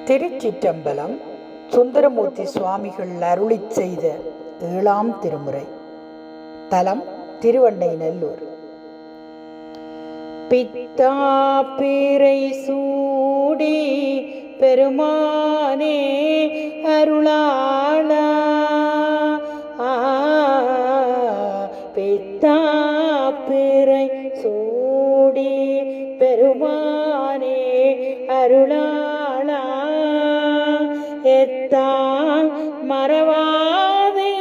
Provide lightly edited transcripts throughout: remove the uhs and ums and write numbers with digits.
திருச்சிற்றம்பலம். சுந்தரமூர்த்தி சுவாமிகள் அருளிச் செய்த 7ஆம் திருமுறை. தலம் திருவண்ணைநல்லூர். பித்தாப்பிரை சூடி பெருமானே அருளாளா, பித்தாப்பிரை சூடி பெருமானே அருளாளா, எத்தான் மறவாதே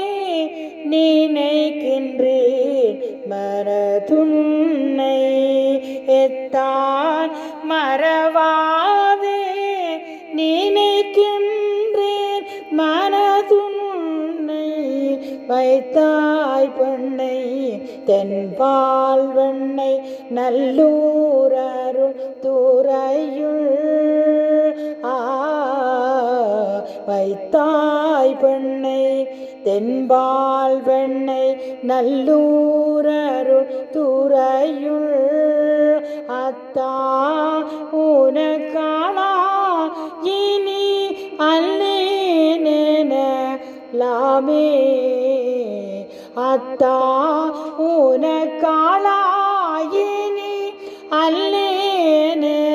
நினைக்கின்றேன் மனதுன்னை, எத்தான் மறவாதே நினைக்கின்றேன் மனதுன்னை, வைத்தாய் பெண்ணை தென்பால் வெண்ணை நல்லூர் அருள் துறையுள், வைத்தாய் பெண்ணை தென்பால் வெண்ணை நல்லூர் அருள் துறையுள், அத்தா உனக்காளா இனி அல்லேனேனலாமே, அத்தா உனக்காளா இனி அல்லேனேனலாம்.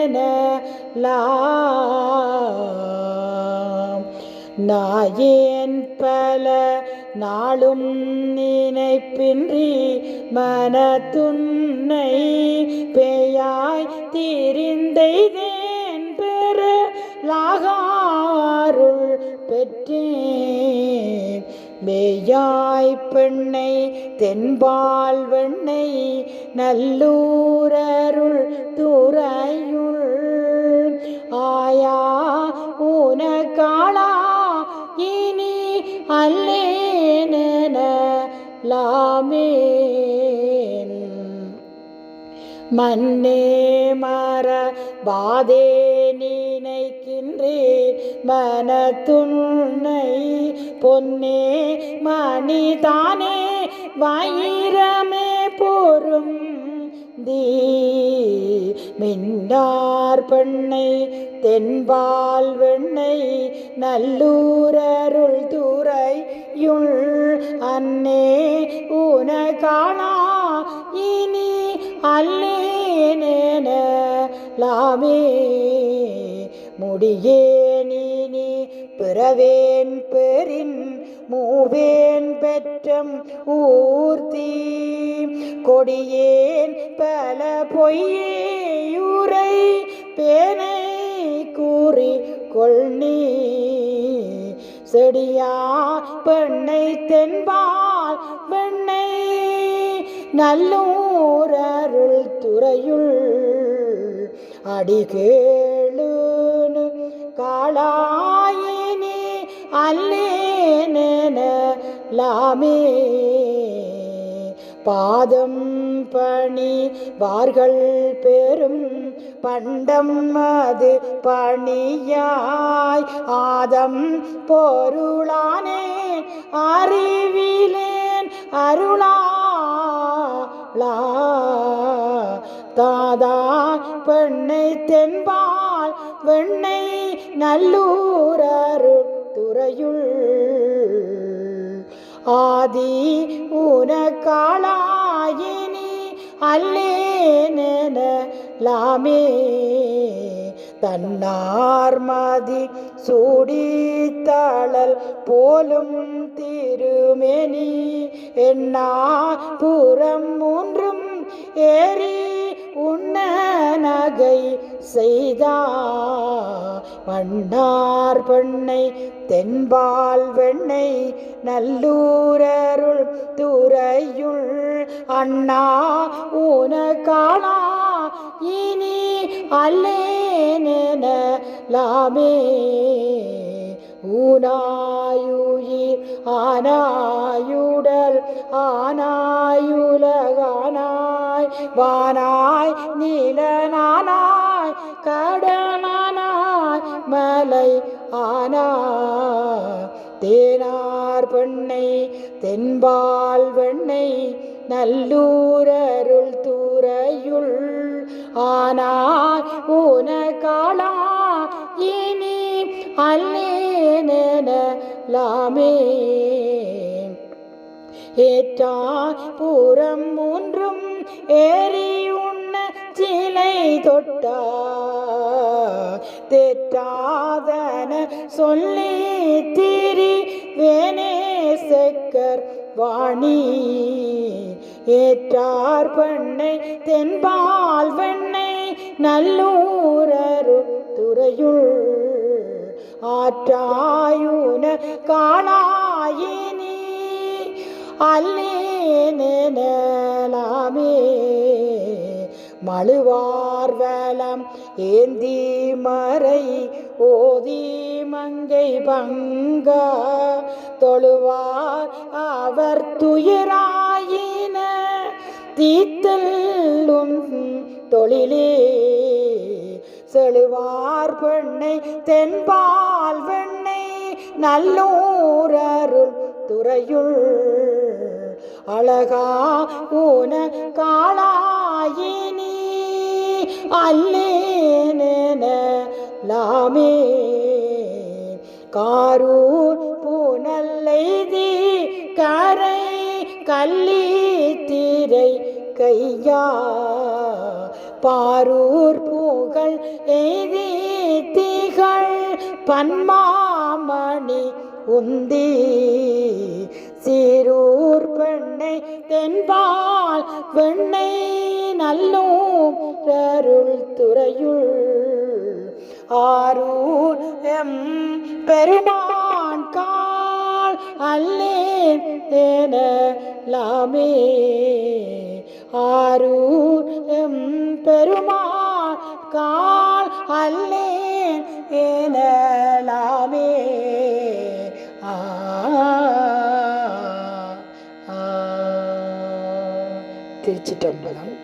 நாயேன் பல நாளும் நினைப்பின்றி மனத்துன்னை, பேயாய் திரிந்தேன் பெறலாகாருள் பெற்றேன், மேயாய் பெண்ணை தென்பால் வெண்ணை நல்லூர் அருள் துறையுள், ஆயா உனக்காளா இனி அல்லேனேனலாமே. மன்னே மறவாதே நினைக்கின்றேன் மனத்துன்னை, பொன்னே மணிதானே வைரமே பொறும் தீ, மின்னார் பெண்ணை தென்பால் வெண்ணை நல்லூர் அருள் துறையுள், அன்னே உனக்காளா இனி அல்லேனேனலாமே. முடியேன் இனி பிறவேன் பெறின் மூவேன் பெற்றம் ஊர்த்தி, கொடியேன் பல பொய்யுரை பேனை கூறி கொள்நீ, செடியா பெண்ணை தென்பால் வெண்ணை நல்லூர் அருள் துறையுள், அடிகேளு காளாயினி அல்லேனேனலாமே. பாதம் பணி வார்கள் பெரும் பண்டம் அது பணியாய், ஆதம் பொருளானே அறிவிலேன் அருளாளா, தாதா பெண்ணை தென்பால் வெண்ணை நல்லூர் அருள் துறையுள், ஆதி உனக்காளா இனி அல்லேனேனலாமே. தன்னார்மதி சூடி தழல் போலும் திருமேனி, என்னா புறம் மூன்றும் ஏறி உண்ண நகை செய்தா, மன்னார் பெண்ணை தென்பால் வெண்ணை நல்லூர் அருள் துறையுள், அண்ணா உனக்காளா இனி அல்லேனேனலாமே. ஊனாயுயிர் ஆனாயுடல் ஆனாயுலகானாய், வானாய் நீலனானாய் கடனானாய் மலை ஆனா, தேனார் பெண்ணை தென்பால் வெண்ணை நல்லூர் அருள் துறையுள், ஆனால் உனக்காளா இனி அல்லேனெனலாமே. ஏற்றார் புறம் மூன்றும் ஏறி உண்ண சிலை தொட்டார் தேற்றாதன சொல்லி திரிவேனே செக்கர் வாணி. ஏற்றார் பெண்ணை தென்பால் வெண்ணை நல்லூரரு துறையுள் ஆற்றாயுன காணாயினி அல்லேனெனலாமே. மழுவார் வலம் ஏந்தி மறை ஓதி மங்கை பங்கா தொழுவார் அவர் துயராயின தீத்தல்லும் தொழிலே. செழுவார் பெண்ணை தென்பால் வெண்ணை நல்லூரருள் துறையுள் அழகா ஊன காளாயினி அல்லேனெனலாமே. காரூர் பூநல்லெய்தி கரை கள்ளி திரை கையா பாரூர் பூகள் எய்தி திகழ் பன்மாமணி உந்தி. சீரூர் பெண்ணை தென்பால் வெண்ணை நல்லூரருள் துறையுள் ஆரூர் எம் பெருமான் கால் அல்லேனெனலாமே. ஆரூர் எம் பெருமான் கால் அல்லேனெனலாமே. திருச்சிற்றம்பலம்.